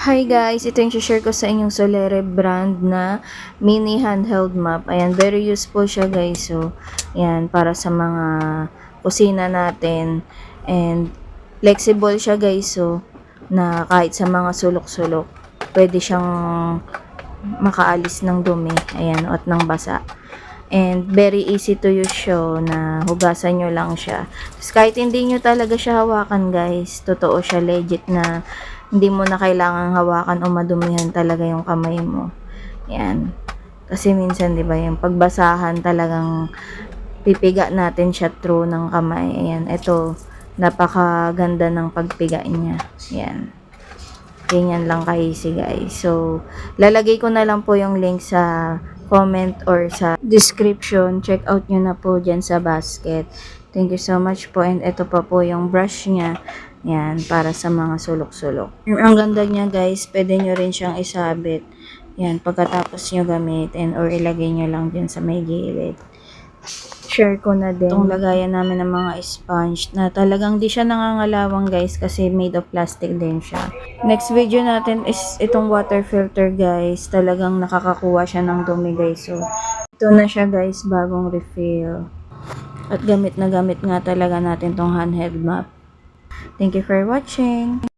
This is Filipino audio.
Hi guys, ito yung share ko sa inyong Solere brand na mini handheld map. Ayan, very useful siya guys. So, ayan, para sa mga kusina natin. And, flexible siya guys. So, na kahit sa mga sulok-sulok, pwede siyang makaalis ng dumi. Ayan, at ng basa. And very easy to use siya na hugasan nyo lang siya. Tapos kahit hindi nyo talaga siya hawakan guys, totoo siya, legit na hindi mo na kailangan hawakan o madumihan talaga yung kamay mo. Yan. Kasi minsan 'di ba yung pagbasahan talagang pipiga natin siya through ng kamay. Ayan, ito napakaganda ng pagpiga niya. Yan. Ganyan lang ka-easy guys. So, lalagay ko na lang po yung link sa comment or sa description. Check out nyo na po dyan sa basket. Thank you so much po. And ito pa po yung brush niya. Yan, para sa mga sulok-sulok. Ang ganda niya guys, pwede nyo rin siyang isabit. Yan, pagkatapos nyo gamitin or ilagay nyo lang dyan sa may gilid. Share ko na din itong lagayan namin ng mga sponge na talagang di siya nangangalawang guys kasi made of plastic din siya. Next video natin is itong water filter guys. Talagang nakakakuha siya ng dumi guys. So, ito na siya guys, bagong refill. At gamit na gamit nga talaga natin tong handheld map. Thank you for watching.